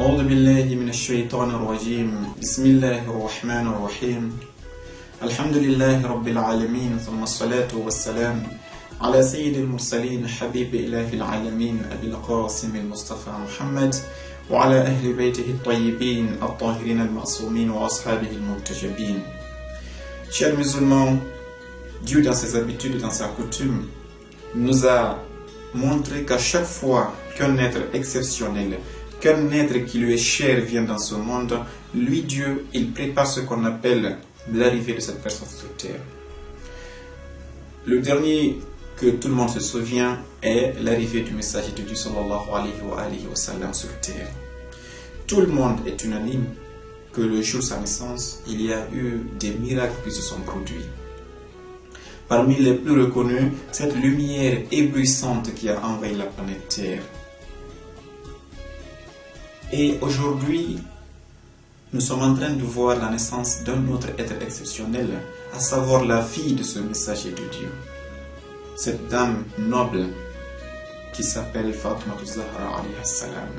أعوذ بالله من الشيطان الرجيم بسم الله الرحمن الرحيم الحمد لله رب العالمين ثم الصلاة والسلام على سيد المرسلين حبيب إله العالمين أبي القاسم المصطفى محمد وعلى أهل بيته الطيبين الطاهرين المعصومين وأصحابه المنتجبين. Chers musulmans, Dieu dans ses habitudes et dans sa coutume nous a montré qu'à chaque fois qu'un être exceptionnel, qu'un être qui lui est cher vient dans ce monde, lui Dieu, il prépare ce qu'on appelle l'arrivée de cette personne sur terre. Le dernier que tout le monde se souvient est l'arrivée du messager de Dieu sallallahu alayhi wa sallam sur terre. Tout le monde est unanime que le jour de sa naissance, il y a eu des miracles qui se sont produits. Parmi les plus reconnus, cette lumière éblouissante qui a envahi la planète Terre. Et aujourd'hui, nous sommes en train de voir la naissance d'un autre être exceptionnel, à savoir la fille de ce messager de Dieu. Cette dame noble qui s'appelle Fatima Zahra alayha salam.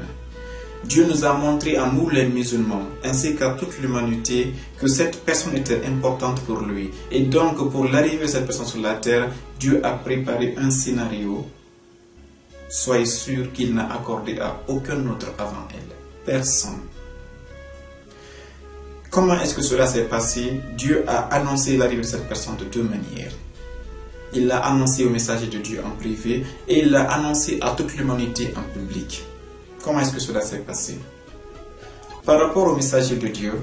Dieu nous a montré à nous les musulmans, ainsi qu'à toute l'humanité, que cette personne était importante pour lui. Et donc, pour l'arrivée de cette personne sur la terre, Dieu a préparé un scénario. Soyez sûr qu'il n'a accordé à aucun autre avant elle. Personne. Comment est-ce que cela s'est passé? Dieu a annoncé l'arrivée de cette personne de deux manières. Il l'a annoncé au messager de Dieu en privé et il l'a annoncé à toute l'humanité en public. Comment est-ce que cela s'est passé? Par rapport au messager de Dieu,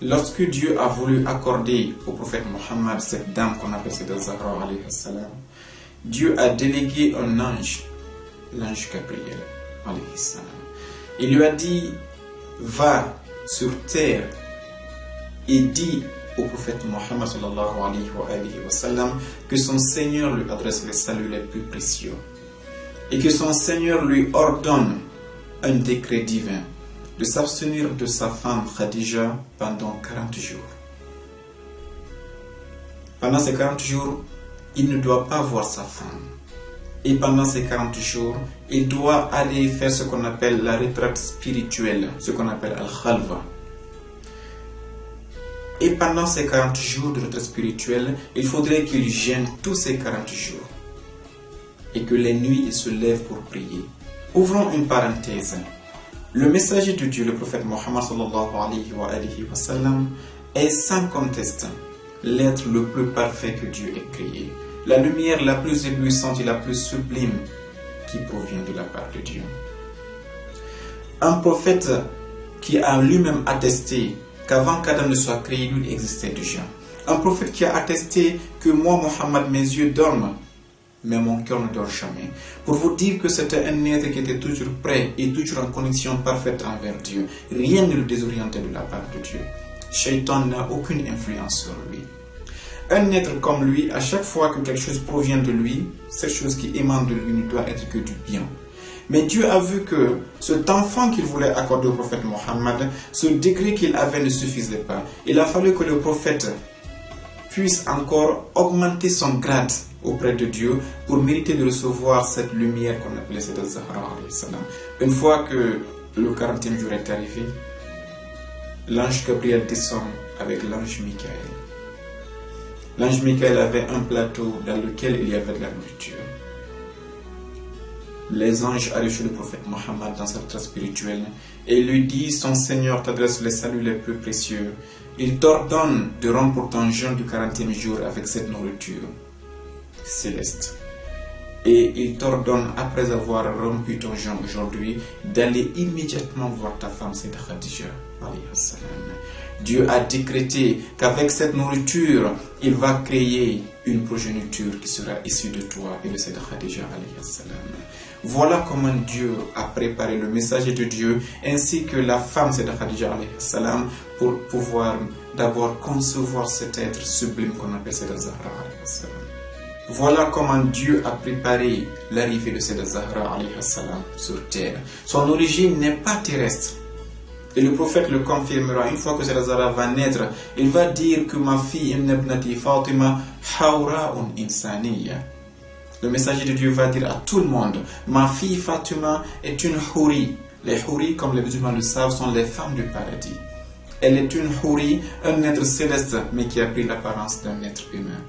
lorsque Dieu a voulu accorder au prophète Mohammed cette dame qu'on appelle Zahra alayhi salam, Dieu a délégué un ange, l'ange Gabriel alayhi salam. Il lui a dit, va sur terre et dis au prophète Mohammed sallallahu alayhi wa sallam que son Seigneur lui adresse les saluts les plus précieux et que son Seigneur lui ordonne un décret divin de s'abstenir de sa femme Khadija pendant 40 jours. Pendant ces 40 jours, il ne doit pas voir sa femme. Et pendant ces 40 jours, il doit aller faire ce qu'on appelle la retraite spirituelle, ce qu'on appelle Al-Khalwa. Et pendant ces 40 jours de retraite spirituelle, il faudrait qu'il gêne tous ces 40 jours. Et que les nuits, il se lève pour prier. Ouvrons une parenthèse. Le messager de Dieu, le prophète Mohammed sallallahu alayhi wa sallam, est sans conteste l'être le plus parfait que Dieu ait créé. La lumière la plus éblouissante et la plus sublime qui provient de la part de Dieu. Un prophète qui a lui-même attesté qu'avant qu'Adam ne soit créé, lui existait déjà. Un prophète qui a attesté que moi, Mohammed, mes yeux dorment, mais mon cœur ne dort jamais. Pour vous dire que c'était un être qui était toujours prêt et toujours en connexion parfaite envers Dieu. Rien ne le désorientait de la part de Dieu. Shaitan n'a aucune influence sur lui. Un être comme lui, à chaque fois que quelque chose provient de lui, cette chose qui émane de lui ne doit être que du bien. Mais Dieu a vu que cet enfant qu'il voulait accorder au prophète Mohammed, ce degré qu'il avait ne suffisait pas. Il a fallu que le prophète puisse encore augmenter son grade auprès de Dieu pour mériter de recevoir cette lumière qu'on appelait Zahra alayhi salam. Une fois que le 40e jour est arrivé, l'ange Gabriel descend avec l'ange Michael. L'ange Michael avait un plateau dans lequel il y avait de la nourriture. Les anges arrivent chez le prophète Mohammed dans sa retraite spirituelle et lui disent, son Seigneur t'adresse les saluts les plus précieux. Il t'ordonne de rompre ton jeûne du 40e jour avec cette nourriture céleste. Et il t'ordonne, après avoir rompu ton jeûne aujourd'hui, d'aller immédiatement voir ta femme, c'est Khadija alayhi salam. Dieu a décrété qu'avec cette nourriture, il va créer une progéniture qui sera issue de toi et de cette Khadija alayhi salam. Voilà comment Dieu a préparé le messager de Dieu ainsi que la femme, c'est Khadija alayhi salam, pour pouvoir d'abord concevoir cet être sublime qu'on appelle Zahra alayhi salam. Voilà comment Dieu a préparé l'arrivée de Zahra alayhi salam sur terre. Son origine n'est pas terrestre. Et le prophète le confirmera. Une fois que Zahra va naître, il va dire que ma fille ibnati Fatima hawra'un insaniya. Le messager de Dieu va dire à tout le monde, ma fille Fatima est une houri. Les houris, comme les musulmans le savent, sont les femmes du paradis. Elle est une houri, un être céleste, mais qui a pris l'apparence d'un être humain.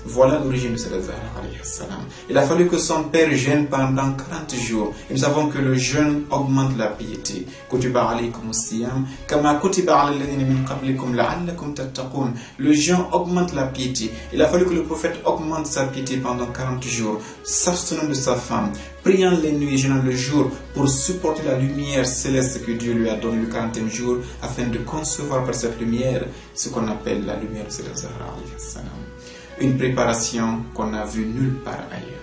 Voilà l'origine de Sayyidat Zahra alayhi salam. Il a fallu que son père jeûne pendant 40 jours. Et nous savons que le jeûne augmente la piété. Kutiba alaykum as-siyam kama kutiba ala alladhina min qablikum la'allakum tattaqun. Le jeûne augmente la piété. Il a fallu que le prophète augmente sa piété pendant 40 jours, s'abstenant de sa femme, priant les nuits et jeûnant le jour pour supporter la lumière céleste que Dieu lui a donnée le 40e jour, afin de concevoir par cette lumière ce qu'on appelle la lumière de Sayyidat Zahra alayhi salam. Une préparation qu'on n'a vue nulle part ailleurs.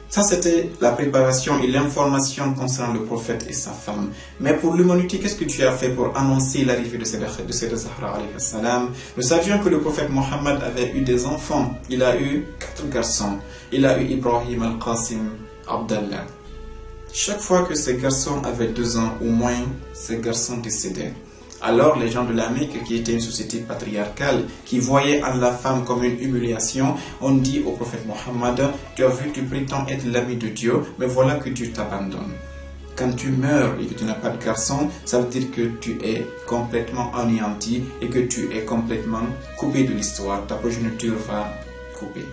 Ça, c'était la préparation et l'information concernant le prophète et sa femme. Mais pour l'humanité, qu'est-ce que tu as fait pour annoncer l'arrivée de Sayyidat Zahra alayhi salam? Nous savions que le prophète Mohammed avait eu des enfants. Il a eu 4 garçons. Il a eu Ibrahim, Al-Qasim, Abdallah. Chaque fois que ces garçons avaient 2 ans ou moins, ces garçons décédaient. Alors les gens de la Mecque, qui était une société patriarcale, qui voyaient en la femme comme une humiliation, ont dit au prophète Mohammed: tu as vu, tu prétends être l'ami de Dieu, mais voilà que Dieu t'abandonne. Quand tu meurs et que tu n'as pas de garçon, ça veut dire que tu es complètement anéanti et que tu es complètement coupé de l'histoire. Ta progéniture va couper.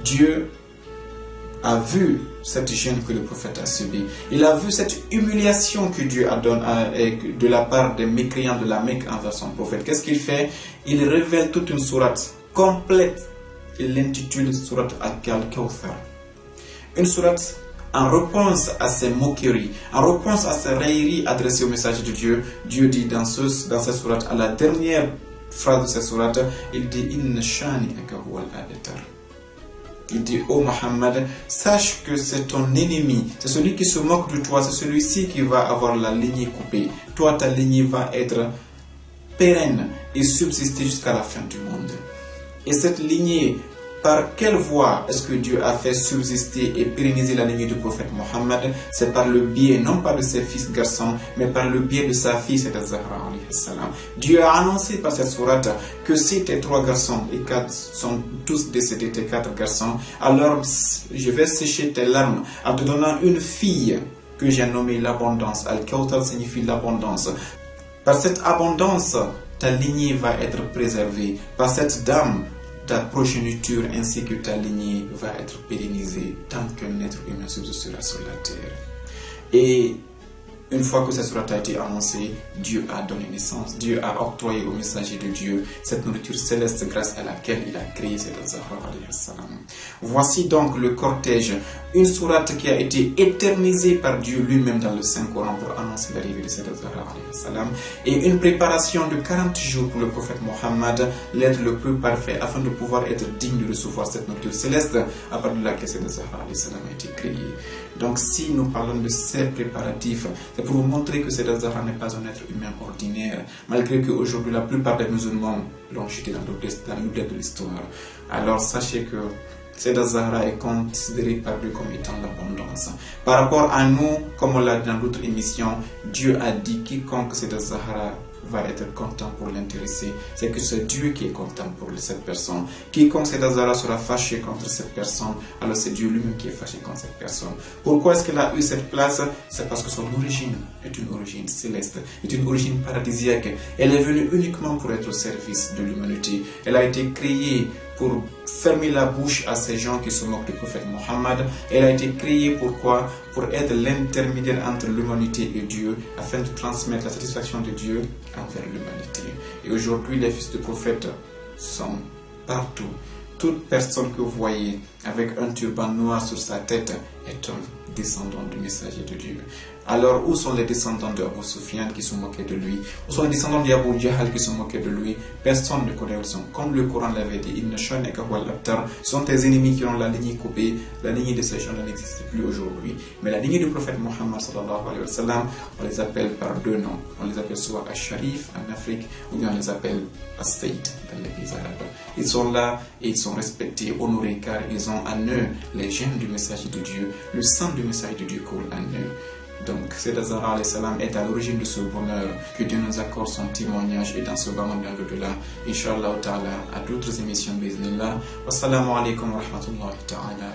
Dieu a vu cette gêne que le prophète a subie. Il a vu cette humiliation que Dieu a donnée de la part des mécréants de la Mecque envers son prophète. Qu'est-ce qu'il fait? Il révèle toute une sourate complète. Il l'intitule sourate Al-Kawthar. Une sourate en réponse à ces moqueries, en réponse à ces railleries adressées au message de Dieu. Dieu dit dans cette sourate, à la dernière phrase de cette sourate, il dit: Inna shani'aka huwal abtar. Il dit: oh Mohammed, sache que c'est ton ennemi, c'est celui qui se moque de toi, c'est celui-ci qui va avoir la lignée coupée. Toi, ta lignée va être pérenne et subsister jusqu'à la fin du monde. Et cette lignée, par quelle voie est-ce que Dieu a fait subsister et pérenniser la lignée du prophète Mohammed? C'est par le biais, non pas de ses fils garçons, mais par le biais de sa fille, Sayyidat Zahra alayhi salam. Dieu a annoncé par cette sourate que si tes 3 garçons et 4 sont tous décédés, tes 4 garçons, alors je vais sécher tes larmes en te donnant une fille que j'ai nommée l'abondance. Al-Kawthar signifie l'abondance. Par cette abondance, ta lignée va être préservée. Par cette dame, ta progéniture ainsi que ta lignée va être pérennisée tant qu'un être humain subsistera sur la terre. Et une fois que cette sourate a été annoncée, Dieu a donné naissance, Dieu a octroyé au messager de Dieu cette nourriture céleste grâce à laquelle il a créé Sayyidat Zahra alayhi salam. Voici donc le cortège, une sourate qui a été éternisée par Dieu lui-même dans le Saint-Coran pour annoncer l'arrivée de Sayyidat Zahra alayhi salam, et une préparation de 40 jours pour le prophète Mohammed, l'être le plus parfait, afin de pouvoir être digne de recevoir cette nourriture céleste à partir de laquelle Sayyidat Zahra alayhi salam a été créée. Donc si nous parlons de ces préparatifs, c'est pour vous montrer que Sayyidat Zahra n'est pas un être humain ordinaire, malgré qu'aujourd'hui la plupart des musulmans l'ont jeté dans l'oubliette de l'histoire. Alors sachez que Sayyidat Zahra est considérée par Dieu comme étant l'abondance. Par rapport à nous, comme on l'a dit dans d'autres émissions, Dieu a dit quiconque Sayyidat Zahra va être content pour l'intéresser, c'est que c'est Dieu qui est content pour cette personne. Quiconque Sayyidat Zahra sera fâché contre cette personne, alors c'est Dieu lui-même qui est fâché contre cette personne. Pourquoi est-ce qu'elle a eu cette place? C'est parce que son origine est une origine céleste, est une origine paradisiaque. Elle est venue uniquement pour être au service de l'humanité. Elle a été créée pour fermer la bouche à ces gens qui se moquent du prophète Mohammed. Elle a été créée pourquoi? Pour être l'intermédiaire entre l'humanité et Dieu, afin de transmettre la satisfaction de Dieu envers l'humanité. Et aujourd'hui, les fils de prophète sont partout. Toute personne que vous voyez avec un turban noir sur sa tête est un descendant du messager de Dieu. Alors, où sont les descendants d'Abu Sufyan qui se moquaient de lui? Où sont les descendants d'Abu Jahal qui se moquaient de lui? Personne ne connaît où ils sont. Comme le Coran l'avait dit, Inna shani'aka huwal abtar. Ce sont tes ennemis qui ont la lignée coupée. La lignée de ces gens n'existe plus aujourd'hui. Mais la lignée du prophète Mohammed sallallahu alayhi wa sallam, on les appelle par 2 noms. On les appelle soit Al-Sharif en Afrique, ou bien on les appelle As-Sayyid dans les pays arabes. Ils sont là et ils sont respectés, honorés, car ils ont en eux les gènes du messager de Dieu. Le sang du messager de Dieu coule en eux. Donc, Sayyidat Zahra alayhi salam est à l'origine de ce bonheur. Que Dieu nous accorde son témoignage et dans ce bas monde bien au-delà. Inch'Allah ta'ala, à d'autres émissions, bismillah. Wassalamu alaikum wa rahmatullahi ta'ala.